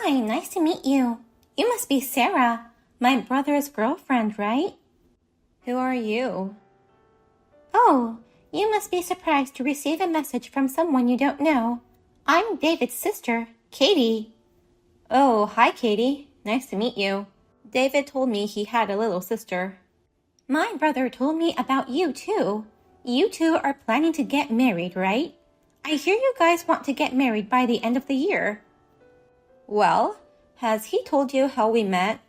Hi, nice to meet you. You must be Sarah, my brother's girlfriend, right? Who are you? Oh, you must be surprised to receive a message from someone you don't know. I'm David's sister, Katie. Oh, hi, Katie. Nice to meet you. David told me he had a little sister. My brother told me about you, too. You two are planning to get married, right? I hear you guys want to get married by the end of the year. Well, has he told you how we met?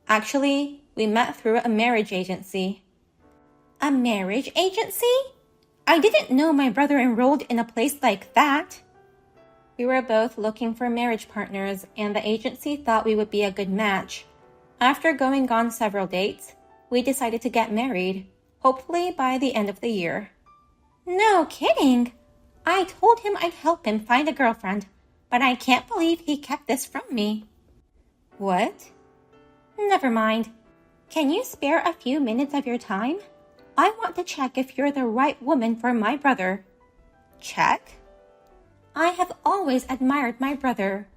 Actually, we met through a marriage agency. A marriage agency? I didn't know my brother enrolled in a place like that. We were both looking for marriage partners, and the agency thought we would be a good match. After going on several dates, we decided to get married, hopefully by the end of the year. No kidding! I told him I'd help him find a girlfriend, but I can't believe he kept this from me. What? Never mind. Can you spare a few minutes of your time? I want to check if you're the right woman for my brother. Check? I have always admired my brother.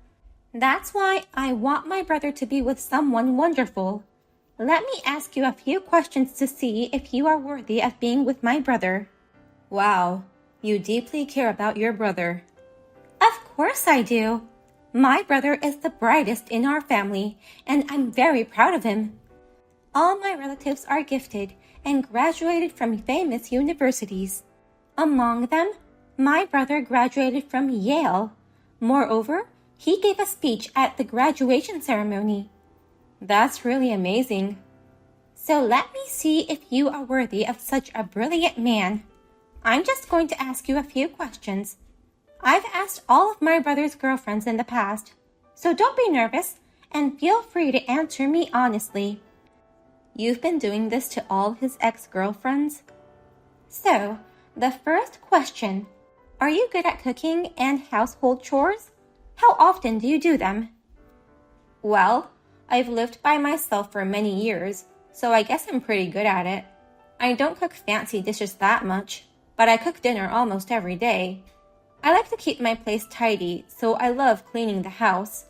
That's why I want my brother to be with someone wonderful. Let me ask you a few questions to see if you are worthy of being with my brother. Wow, you deeply care about your brother. Of course I do. My brother is the brightest in our family, and I'm very proud of him. All my relatives are gifted and graduated from famous universities. Among them, my brother graduated from Yale. Moreover, he gave a speech at the graduation ceremony. That's really amazing. So let me see if you are worthy of such a brilliant man. I'm just going to ask you a few questions. I've asked all of my brother's girlfriends in the past, so don't be nervous and feel free to answer me honestly. You've been doing this to all his ex-girlfriends? So, the first question. Are you good at cooking and household chores? How often do you do them? Well, I've lived by myself for many years, so I guess I'm pretty good at it. I don't cook fancy dishes that much, but I cook dinner almost every day. I like to keep my place tidy, so I love cleaning the house.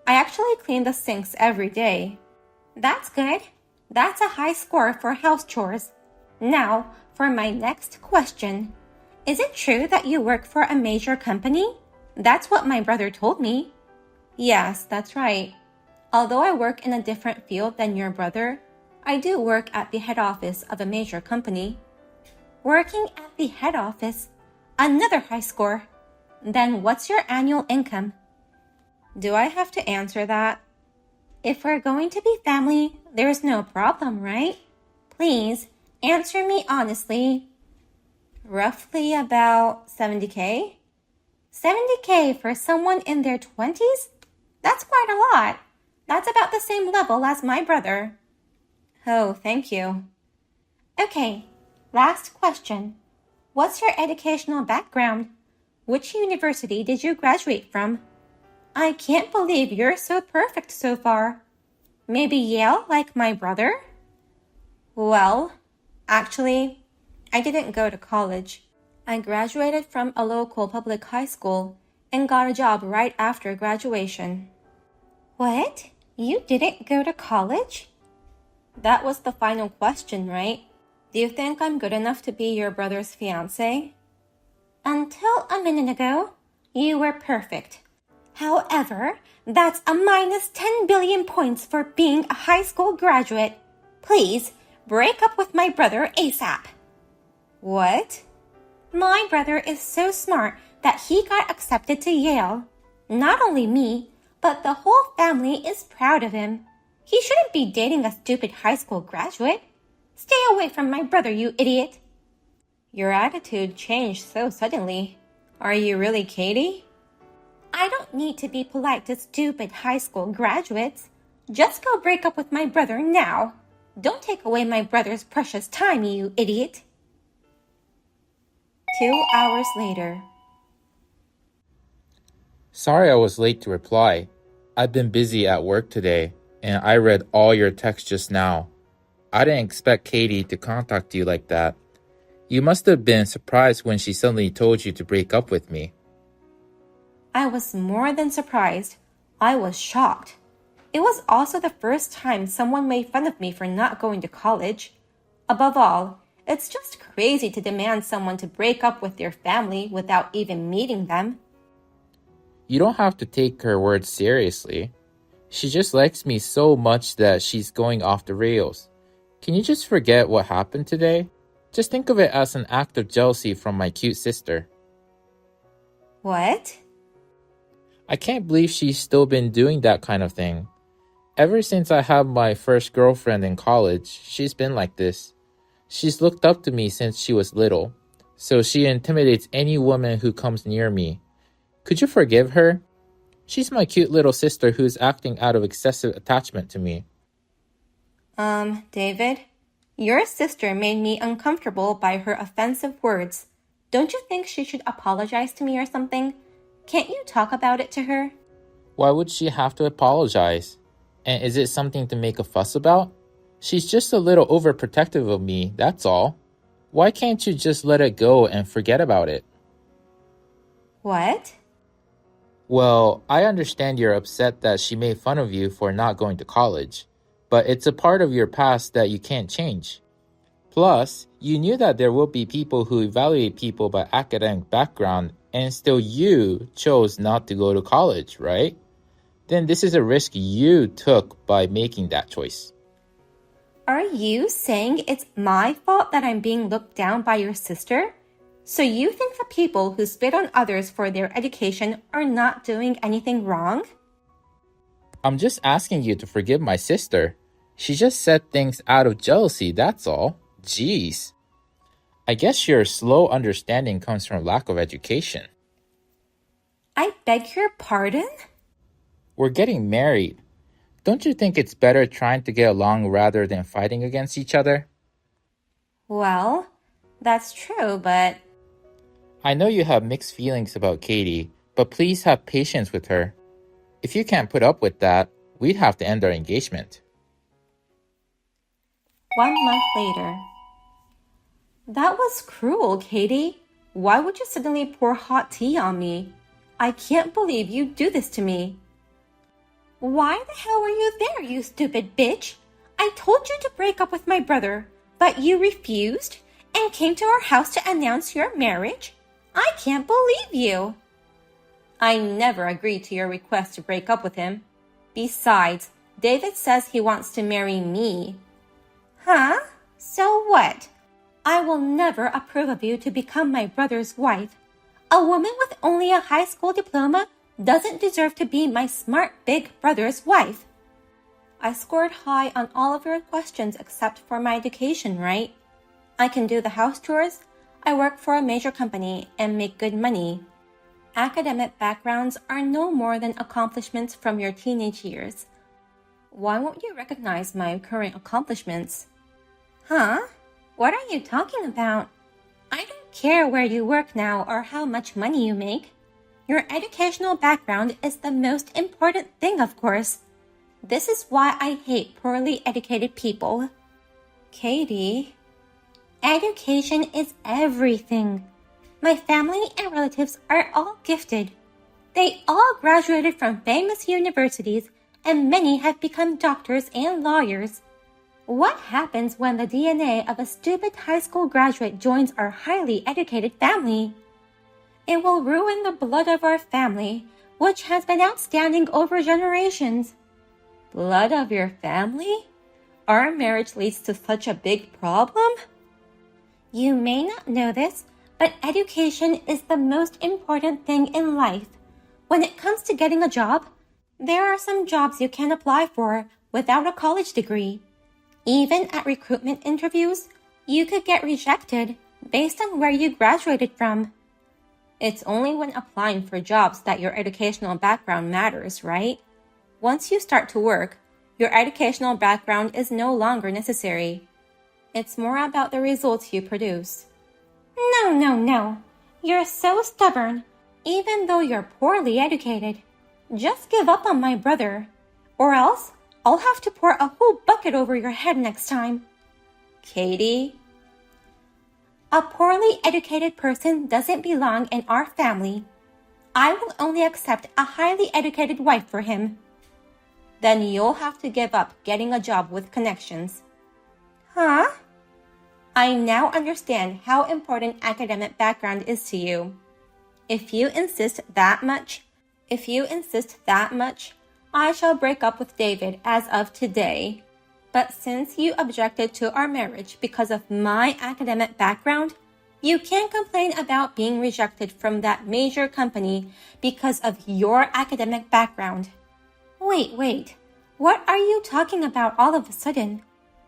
I actually clean the sinks every day. That's good. That's a high score for house chores. Now, for my next question. Is it true that you work for a major company? That's what my brother told me. Yes, that's right. Although I work in a different field than your brother, I do work at the head office of a major company. Working at the head office? Another high score. Then what's your annual income? Do I have to answer that? If we're going to be family, there's no problem, right? Please, answer me honestly. Roughly about 70K? 70K for someone in their 20s? That's quite a lot. That's about the same level as my brother. Oh, thank you. Okay, last question. What's your educational background? Which university did you graduate from? I can't believe you're so perfect so far. Maybe Yale like my brother? Well, actually, I didn't go to college. I graduated from a local public high school and got a job right after graduation. What? You didn't go to college? That was the final question, right? Do you think I'm good enough to be your brother's fiancé? Until a minute ago, you were perfect. However, that's a minus 10 billion points for being a high school graduate. Please, break up with my brother ASAP. What? My brother is so smart that he got accepted to Yale. Not only me, but the whole family is proud of him. He shouldn't be dating a stupid high school graduate. Stay away from my brother, you idiot. Your attitude changed so suddenly. Are you really Katie? I don't need to be polite to stupid high school graduates. Just go break up with my brother now. Don't take away my brother's precious time, you idiot. 2 hours later. Sorry I was late to reply. I've been busy at work today, and I read all your texts just now. I didn't expect Katie to contact you like that. You must have been surprised when she suddenly told you to break up with me. I was more than surprised. I was shocked. It was also the first time someone made fun of me for not going to college. Above all, it's just crazy to demand someone to break up with their family without even meeting them. You don't have to take her words seriously. She just likes me so much that she's going off the rails. Can you just forget what happened today? Just think of it as an act of jealousy from my cute sister. What? I can't believe she's still been doing that kind of thing. Ever since I had my first girlfriend in college, she's been like this. She's looked up to me since she was little, so she intimidates any woman who comes near me. Could you forgive her? She's my cute little sister who's acting out of excessive attachment to me. David, your sister made me uncomfortable by her offensive words. Don't you think she should apologize to me or something? Can't you talk about it to her? Why would she have to apologize? And is it something to make a fuss about? She's just a little overprotective of me, that's all. Why can't you just let it go and forget about it? What? Well, I understand you're upset that she made fun of you for not going to college, but it's a part of your past that you can't change. Plus, you knew that there will be people who evaluate people by academic background, and still you chose not to go to college, right? Then this is a risk you took by making that choice. Are you saying it's my fault that I'm being looked down by your sister? So you think the people who spit on others for their education are not doing anything wrong? I'm just asking you to forgive my sister. She just said things out of jealousy, that's all. Jeez. I guess your slow understanding comes from lack of education. I beg your pardon? We're getting married. Don't you think it's better trying to get along rather than fighting against each other? Well, that's true, but... I know you have mixed feelings about Katie, but please have patience with her. If you can't put up with that, we'd have to end our engagement. 1 month later. That was cruel, Katie. Why would you suddenly pour hot tea on me? I can't believe you'd do this to me. Why the hell were you there, you stupid bitch? I told you to break up with my brother, but you refused and came to our house to announce your marriage? I can't believe you. I never agreed to your request to break up with him. Besides, David says he wants to marry me. Huh? So what? I will never approve of you to become my brother's wife. A woman with only a high school diploma doesn't deserve to be my smart big brother's wife. I scored high on all of your questions except for my education, right? I can do the house chores, I work for a major company, and make good money. Academic backgrounds are no more than accomplishments from your teenage years. Why won't you recognize my current accomplishments? Huh? What are you talking about? I don't care where you work now or how much money you make. Your educational background is the most important thing, of course. This is why I hate poorly educated people. Katie, education is everything. My family and relatives are all gifted. They all graduated from famous universities, and many have become doctors and lawyers. What happens when the DNA of a stupid high school graduate joins our highly educated family? It will ruin the blood of our family, which has been outstanding over generations. Blood of your family? Our marriage leads to such a big problem? You may not know this, but education is the most important thing in life. When it comes to getting a job, there are some jobs you can apply for without a college degree. Even at recruitment interviews, you could get rejected based on where you graduated from. It's only when applying for jobs that your educational background matters, right? Once you start to work, your educational background is no longer necessary. It's more about the results you produce. No. You're so stubborn, even though you're poorly educated. Just give up on my brother, or else I'll have to pour a whole bucket over your head next time. Katie? A poorly educated person doesn't belong in our family. I will only accept a highly educated wife for him. Then you'll have to give up getting a job with connections. Huh? I now understand how important academic background is to you. If you insist that much, I shall break up with David as of today. But since you objected to our marriage because of my academic background, you can't complain about being rejected from that major company because of your academic background. Wait. What are you talking about all of a sudden?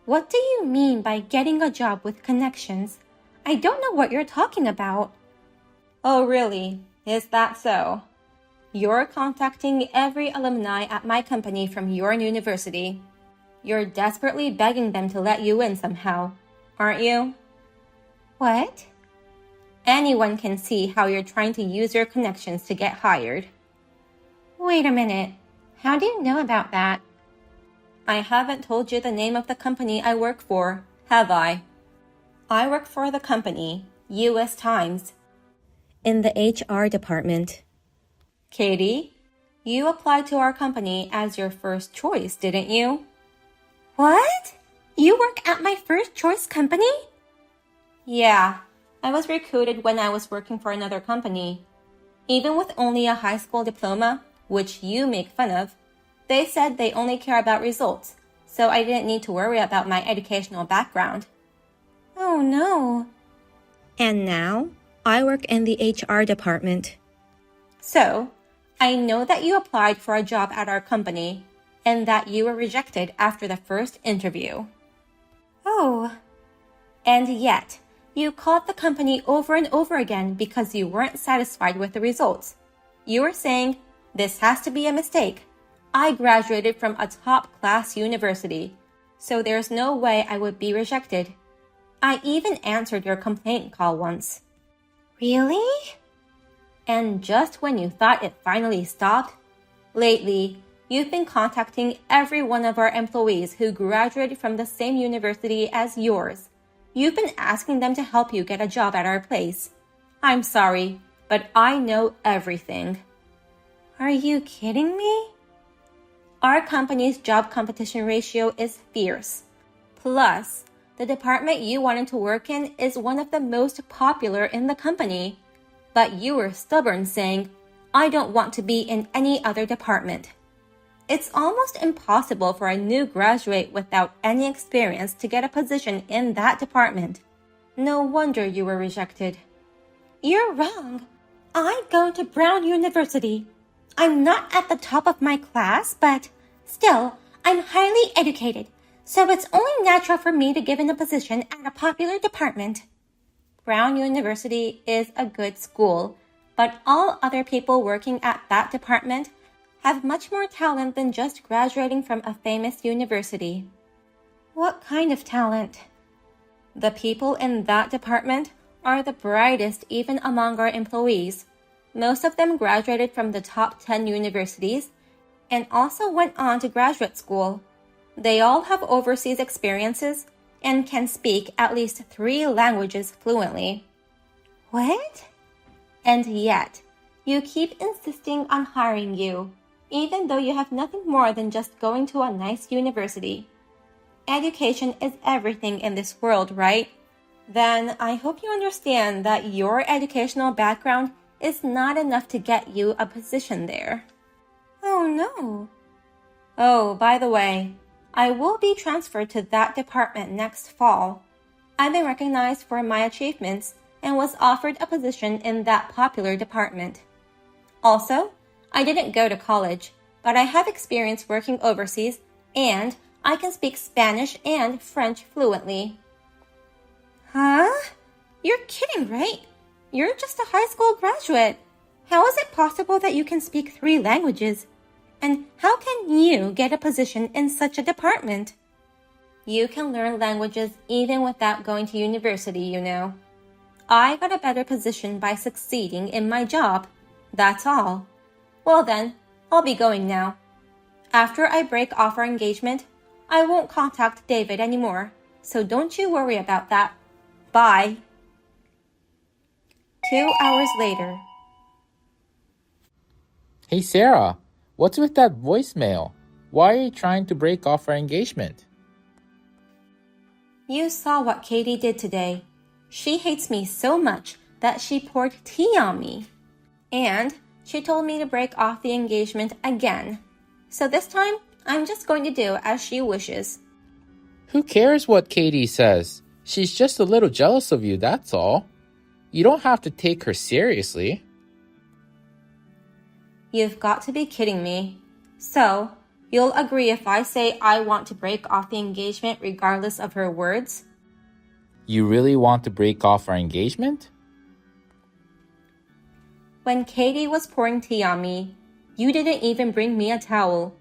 What do you mean by getting a job with connections? I don't know what you're talking about. Oh, really? Is that so? You're contacting every alumni at my company from your university. You're desperately begging them to let you in somehow, aren't you? What? Anyone can see how you're trying to use your connections to get hired. Wait a minute. How do you know about that? I haven't told you the name of the company I work for, have I? I work for the company, U.S. Times, in the HR department. Katie, you applied to our company as your first choice, didn't you? What? You work at my first choice company? Yeah, I was recruited when I was working for another company. Even with only a high school diploma, which you make fun of, they said they only care about results, so I didn't need to worry about my educational background. Oh no. And now, I work in the HR department. So, I know that you applied for a job at our company, and that you were rejected after the first interview. Oh. And yet, you called the company over and over again because you weren't satisfied with the results. You were saying, "This has to be a mistake. I graduated from a top-class university, so there's no way I would be rejected." I even answered your complaint call once. Really? And just when you thought it finally stopped, lately, you've been contacting every one of our employees who graduated from the same university as yours. You've been asking them to help you get a job at our place. I'm sorry, but I know everything. Are you kidding me? Our company's job competition ratio is fierce. Plus, the department you wanted to work in is one of the most popular in the company. But you were stubborn, saying, "I don't want to be in any other department." It's almost impossible for a new graduate without any experience to get a position in that department. No wonder you were rejected. You're wrong. I go to Brown University. I'm not at the top of my class, but still, I'm highly educated, so it's only natural for me to give in a position at a popular department. Brown University is a good school, but all other people working at that department have much more talent than just graduating from a famous university. What kind of talent? The people in that department are the brightest even among our employees. Most of them graduated from the top 10 universities and also went on to graduate school. They all have overseas experiences and can speak at least 3 languages fluently. What? And yet, you keep insisting on hiring you, even though you have nothing more than just going to a nice university. Education is everything in this world, right? Then I hope you understand that your educational background is not enough to get you a position there. Oh no. Oh, by the way, I will be transferred to that department next fall. I've been recognized for my achievements and was offered a position in that popular department. Also, I didn't go to college, but I have experience working overseas and I can speak Spanish and French fluently. Huh? You're kidding, right? You're just a high school graduate. How is it possible that you can speak 3 languages? And how can you get a position in such a department? You can learn languages even without going to university, you know. I got a better position by succeeding in my job. That's all. Well then, I'll be going now. After I break off our engagement, I won't contact David anymore, so don't you worry about that. Bye. 2 hours later. Hey Sarah, what's with that voicemail? Why are you trying to break off our engagement? You saw what Katie did today. She hates me so much that she poured tea on me. And she told me to break off the engagement again. So this time, I'm just going to do as she wishes. Who cares what Katie says? She's just a little jealous of you, that's all. You don't have to take her seriously. You've got to be kidding me. So, you'll agree if I say I want to break off the engagement regardless of her words? You really want to break off our engagement? When Katie was pouring tea on me, you didn't even bring me a towel.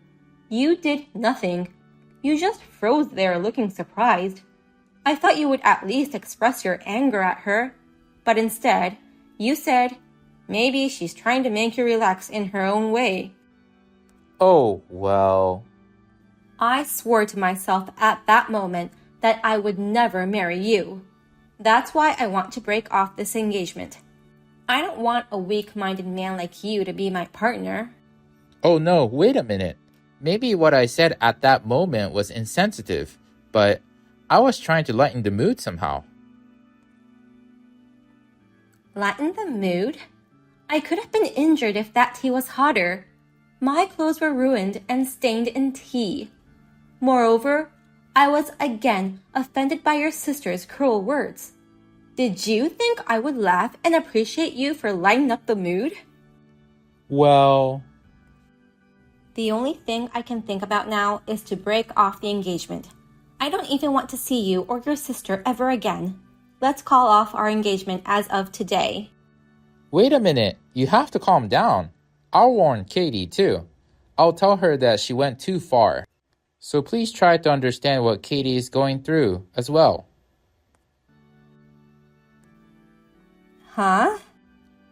You did nothing. You just froze there looking surprised. I thought you would at least express your anger at her, but instead, you said, maybe she's trying to make you relax in her own way. Oh, well. I swore to myself at that moment that I would never marry you. That's why I want to break off this engagement. I don't want a weak-minded man like you to be my partner. Oh no, wait a minute. Maybe what I said at that moment was insensitive, but I was trying to lighten the mood somehow. Lighten the mood? I could have been injured if that tea was hotter. My clothes were ruined and stained in tea. Moreover, I was again offended by your sister's cruel words. Did you think I would laugh and appreciate you for lightening up the mood? Well... The only thing I can think about now is to break off the engagement. I don't even want to see you or your sister ever again. Let's call off our engagement as of today. Wait a minute, you have to calm down. I'll warn Katie too. I'll tell her that she went too far. So please try to understand what Katie is going through as well. Huh?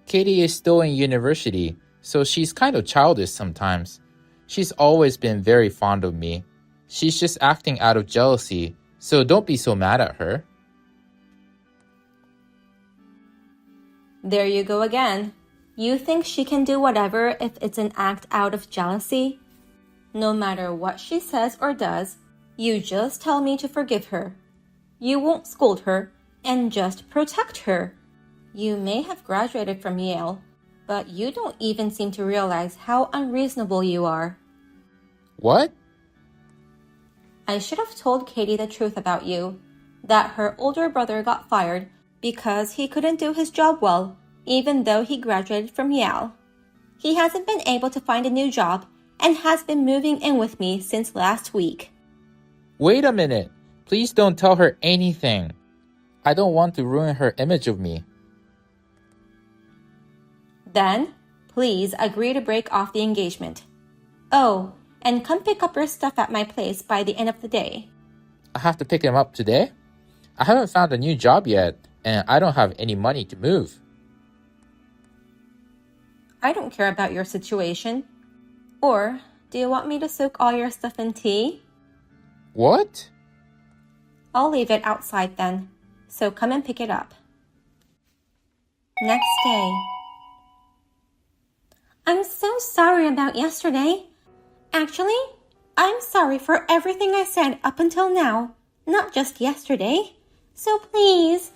Katie is still in university, so she's kind of childish sometimes. She's always been very fond of me. She's just acting out of jealousy, so don't be so mad at her. There you go again. You think she can do whatever if it's an act out of jealousy? No matter what she says or does, you just tell me to forgive her. You won't scold her and just protect her. You may have graduated from Yale, but you don't even seem to realize how unreasonable you are. What? I should have told Katie the truth about you, that her older brother got fired because he couldn't do his job well, even though he graduated from Yale. He hasn't been able to find a new job and has been moving in with me since last week. Wait a minute. Please don't tell her anything. I don't want to ruin her image of me. Then, please agree to break off the engagement. Oh, and come pick up your stuff at my place by the end of the day. I have to pick him up today? I haven't found a new job yet, and I don't have any money to move. I don't care about your situation. Or, do you want me to soak all your stuff in tea? What? I'll leave it outside then, so come and pick it up. Next day. I'm so sorry about yesterday. Actually, I'm sorry for everything I said up until now, not just yesterday. So please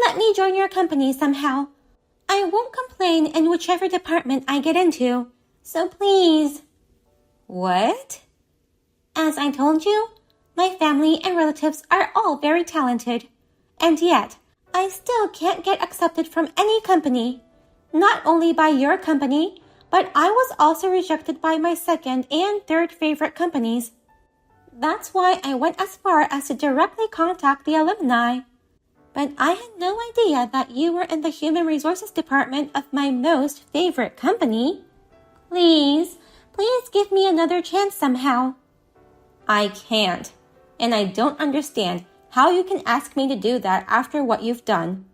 let me join your company somehow. I won't complain in whichever department I get into. So please. What? As I told you, my family and relatives are all very talented. And yet, I still can't get accepted from any company. Not only by your company, but I was also rejected by my second and third favorite companies. That's why I went as far as to directly contact the alumni. But I had no idea that you were in the human resources department of my most favorite company. Please give me another chance somehow. I can't, and I don't understand how you can ask me to do that after what you've done.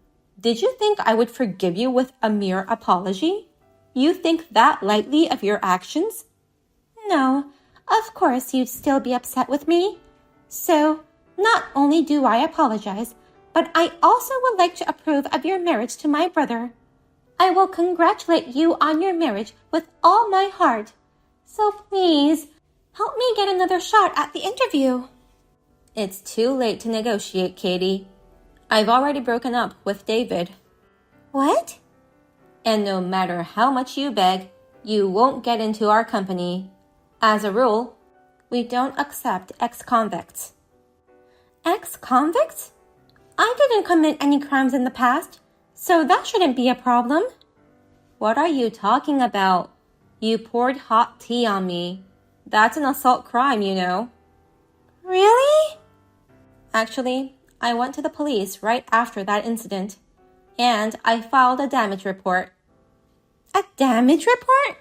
Did you think I would forgive you with a mere apology? You think that lightly of your actions? No, of course you'd still be upset with me. So, not only do I apologize, but I also would like to approve of your marriage to my brother. I will congratulate you on your marriage with all my heart. So please, help me get another shot at the interview. It's too late to negotiate, Katie. I've already broken up with David. What? And no matter how much you beg, you won't get into our company. As a rule, we don't accept ex-convicts. Ex-convicts? I didn't commit any crimes in the past, so that shouldn't be a problem. What are you talking about? You poured hot tea on me. That's an assault crime, you know. Really? Actually, I went to the police right after that incident, and I filed a damage report. A damage report?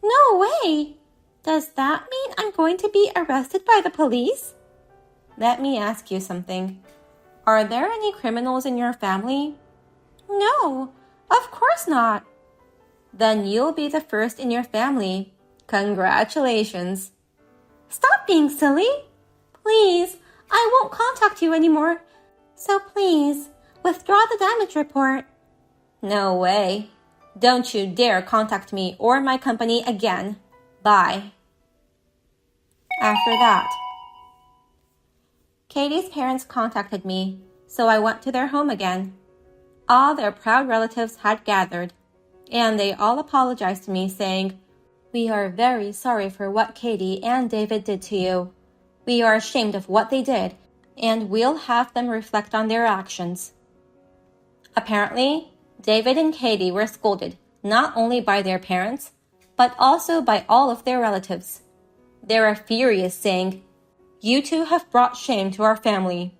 No way! Does that mean I'm going to be arrested by the police? Let me ask you something. Are there any criminals in your family? No, of course not. Then you'll be the first in your family. Congratulations. Stop being silly. Please, I won't contact you anymore. So please, withdraw the damage report. No way. Don't you dare contact me or my company again. Bye. After that, Katie's parents contacted me, so I went to their home again. All their proud relatives had gathered, and they all apologized to me, saying, "We are very sorry for what Katie and David did to you. We are ashamed of what they did, and we'll have them reflect on their actions." Apparently, David and Katie were scolded not only by their parents, but also by all of their relatives. They were furious, saying, "You two have brought shame to our family."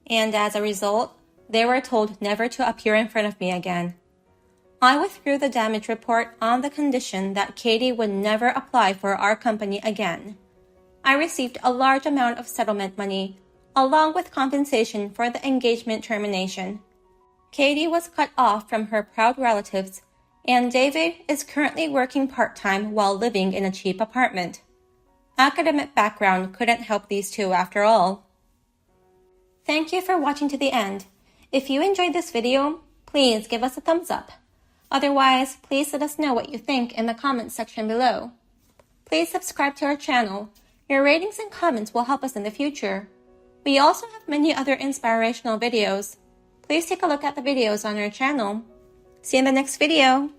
And as a result, they were told never to appear in front of me again. I withdrew the damage report on the condition that Katie would never apply for our company again. I received a large amount of settlement money, along with compensation for the engagement termination. Katie was cut off from her proud relatives, and David is currently working part-time while living in a cheap apartment. Academic background couldn't help these two after all. Thank you for watching to the end. If you enjoyed this video, please give us a thumbs up. Otherwise, please let us know what you think in the comments section below. Please subscribe to our channel. Your ratings and comments will help us in the future. We also have many other inspirational videos. Please take a look at the videos on our channel. See you in the next video.